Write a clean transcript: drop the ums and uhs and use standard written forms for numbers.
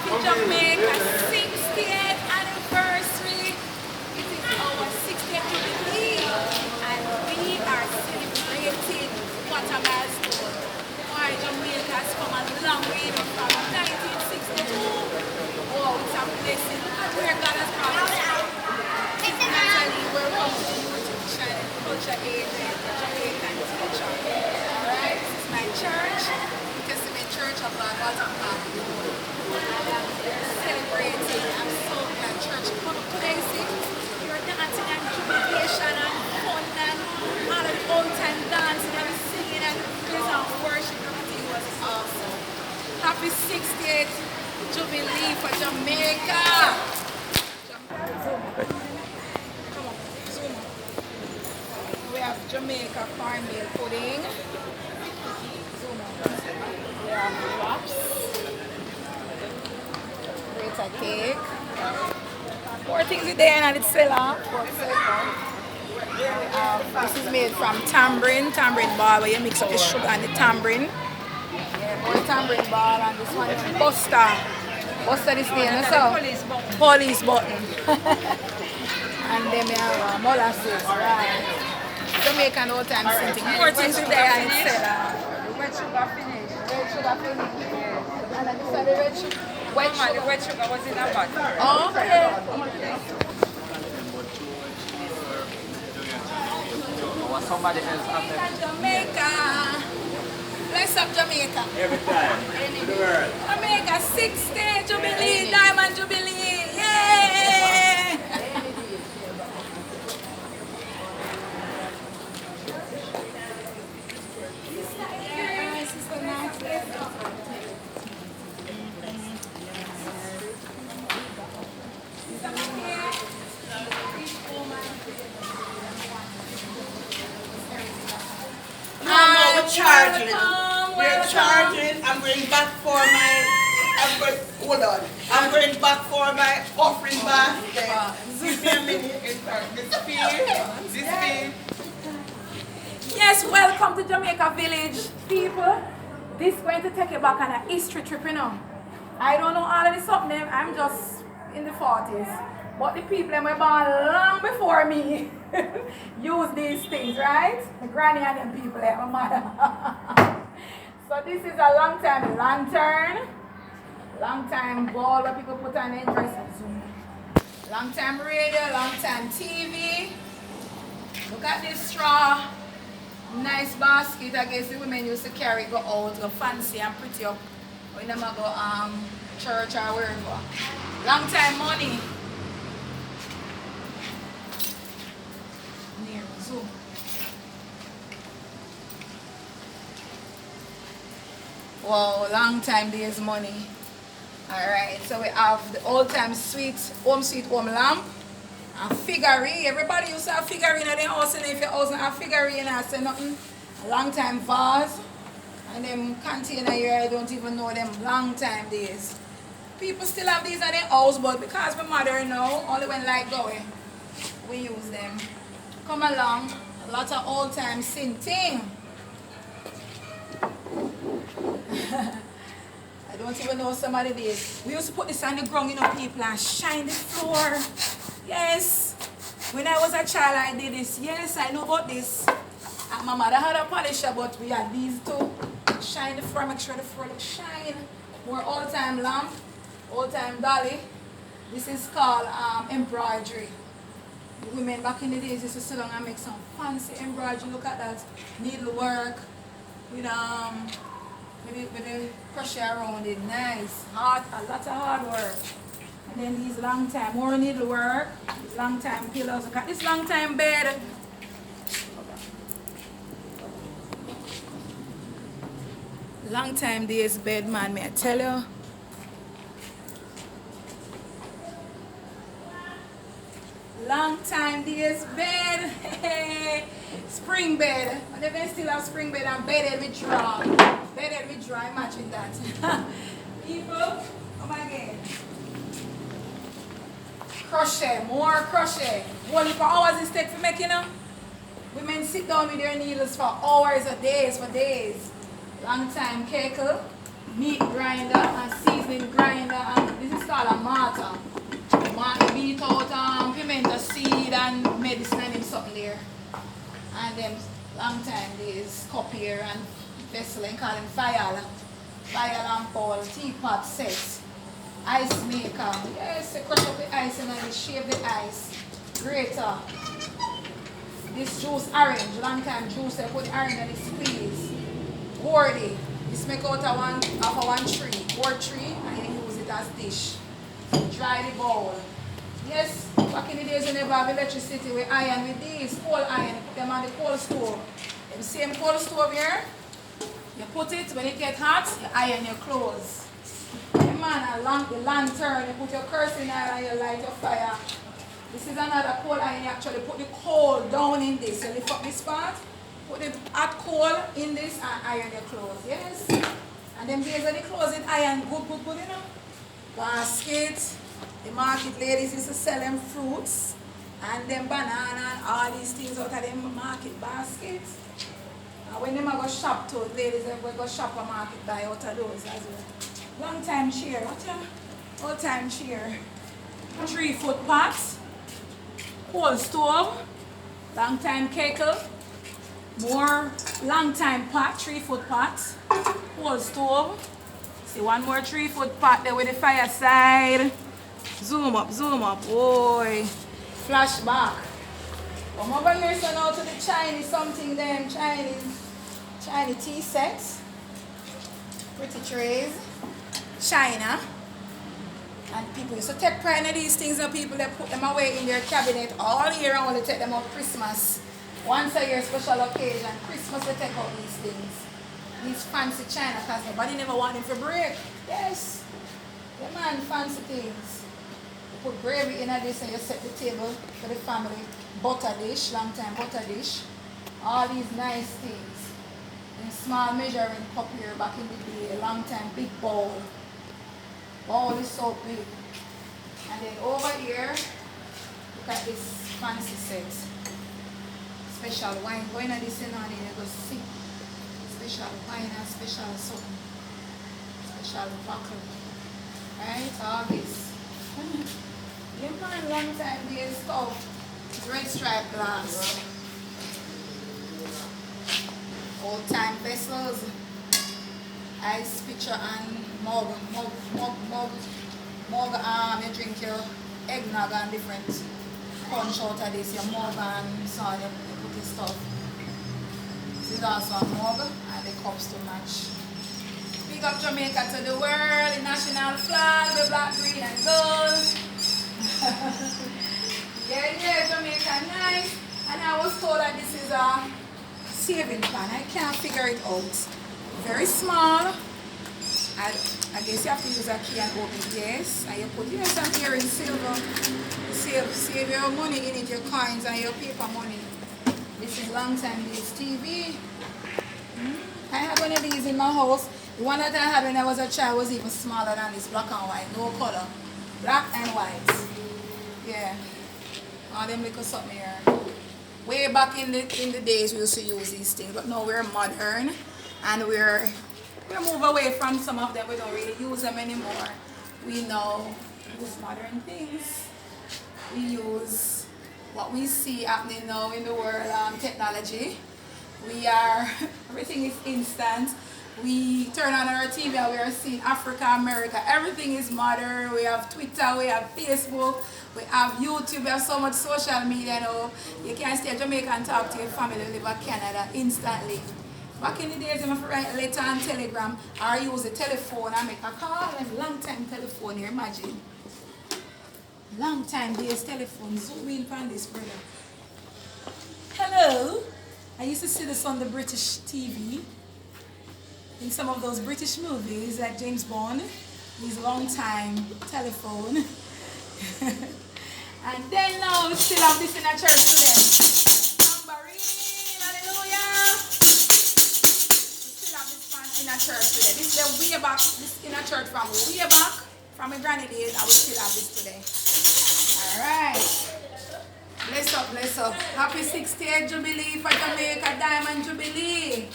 Jamaica 60th anniversary. It is our 60th jubilee, and we are celebrating what a milestone. Why Jamaica has come a long way from 1962. Oh, it's a blessing. Look at where God has brought us from. Natalie, welcome to the YouTube channel, Culture Agent, Jamaican Teacher. Alright, this is my church, Testament Church of God, Walter Park. Celebrating. I'm so glad church come up today. See, you're dancing and jubilation and fun and all of the old time dancing and singing and praise and worship. Everything was awesome. Happy 60th Jubilee for Jamaica. Come on, zoom on. We have Jamaica cornmeal pudding. Zoom on. We have wraps. A cake. 4 things a day and it's still off. This is made from tambourine ball where you mix up the sugar and the tambourine. Yeah, more tambourine ball, and this one is Buster. Buster this name, so police button. And then we have molasses, right? Jamaican old time something. 4 things a day and it's still off. Red sugar finish. Red sugar finish. Yeah. And then this one the red sugar. The red sugar was in a bottle. Oh, okay. Somebody else after. Jamaica. Bless up Jamaica. Every time. In the world. Jamaica 60 Jubilee, Diamond Jubilee. Yay! Charging. We're charging. I'm going back for my. Hold on. I'm going back for my offering basket. Give me a minute. This fee. Yes, welcome to Jamaica Village, people. This is going to take you back on a history trip, you know. I don't know all of this up name. I'm just in the 40s. But the people that were born long before me use these things, right? My granny and them people, like my mother. So this is a long time lantern, long time ball where people put on their dresses. Long time radio, long time TV. Look at this straw. Nice basket. I guess the women used to carry, go out, go fancy and pretty up. When them go church or wherever. Long time money. Near zoom. Wow, long time days money. Alright, so we have the old time sweet home lamp. And figurine. Everybody used to have figurine at their house, and if your house don't have figurine, I say nothing. A long time vase. And them container here, I don't even know them long time days. People still have these at their house, but because my mother know, only when light going, we use them. Come along, a lot of old time thing. I don't even know some of the days. We used to put this on the ground, you know, people, and shine the floor. Yes. When I was a child, I did this. Yes, I know about this. And my mother had a polisher, but we had these two. Shine the floor, make sure the floor looks shine. More old-time lamp, old-time dolly. This is called embroidery. The women back in the days used to sit down and make some fancy embroidery. Look at that. Needlework with the crochet around it. Nice. Hard, a lot of hard work. And then these long time, more needlework. These long time pillows. Look at this long time bed. Long time days bed, man, may I tell you. Long time days bed. Spring bed. And if they still have spring bed and bedded with draw. Bedded with draw, imagine that. People, come again. Crochet, more crochet. What for hours it take for making them? Women sit down with their needles for hours or days, for days. Long time kekel, meat grinder and season using grinder and this is called a mortar. Beat out pimento seed and medicine and something there. And them long time these cup here and vessel and call them vial. Vial and bowl, teapot set, ice maker. Yes, they crush up the ice and then they shape the ice. Grater. This juice orange, long time juice, they put the orange and they squeeze. Boardy. This make out of one tree. Board tree and you use it as dish. Dry the bowl. Yes, back in the days when they have electricity, we iron with these, coal iron, put them on the coal stove. The same coal stove here, you put it, when it gets hot, you iron your clothes. The man, the lantern, you put your kerosene oil and you light your fire. This is another coal iron, you actually put the coal down in this. You lift up this part, put the hot coal in this and iron your clothes, yes? And then days when the clothes is iron, good, you know? Basket. The market ladies used to sell them fruits and them banana and all these things out of them market baskets. And when them go shop to ladies, they go shop a market buy out of those as well. Long time chair, what ya? Old time chair. 3-foot pot, coal stove, long time kettle, more long time pot, 3-foot pot, coal stove. See one more 3-foot pot there with the fireside. Zoom up, boy. Flashback. Come over here so now to the Chinese something then, Chinese tea sets. Pretty trays. China. And people used to take pride in these things and people that put them away in their cabinet all year round. They take them up Christmas. Once a year special occasion. Christmas they take out these things. These fancy China because nobody never want them to break. Yes. The man fancy things. You put gravy in this and you set the table for the family. Butter dish, long time butter dish. All these nice things. In small measuring cup here back in the day. Long time big bowl. Bowl is so big. And then over here, look at this fancy set. Special wine. Going at this in on it, you go see. Special wine and special something. Special buckle. Right? All this. You find long time beer stuff. It's red stripe glass. Old time vessels. Ice pitcher and mug. You drink your eggnog and different punch out of this. Your mug and so on. You put your stuff. This is also a mug and the cups to match. Big up Jamaica to the world, the national flag, the black, green and gold. yeah, Jamaica, nice. And I was told that this is a saving plan. I can't figure it out. Very small. I guess you have to use a key and open it, yes. And you put some here in silver. Save your money in it, your coins and your paper money. This is long time days TV. I have one of these in my house. The one that I had when I was a child was even smaller than this, black and white, no color. Black and white. Yeah. All them little something here. Way back in the days we used to use these things, but now we're modern and we move away from some of them. We don't really use them anymore. We now use modern things. We use what we see happening now in the world, technology. Everything is instant. We turn on our TV and we are seeing Africa, America. Everything is modern. We have Twitter, we have Facebook, we have YouTube, we have so much social media now. You can stay in Jamaica and talk to your family who live in Canada instantly. Back in the days, you have to write a letter on Telegram or use a telephone and make a call. And long time telephone here, imagine. Long time days telephone. Zoom in on this, brother. Hello. I used to see this on the British TV. In some of those British movies like James Bond, his long time telephone. And then now we still have this in a church today. Tambourine, hallelujah. We still have this fan in a church today. This is way back, this in a church from way back, from my granny days, I will still have this today. Alright. Bless up, bless up. Happy 60th Jubilee for Jamaica Diamond Jubilee.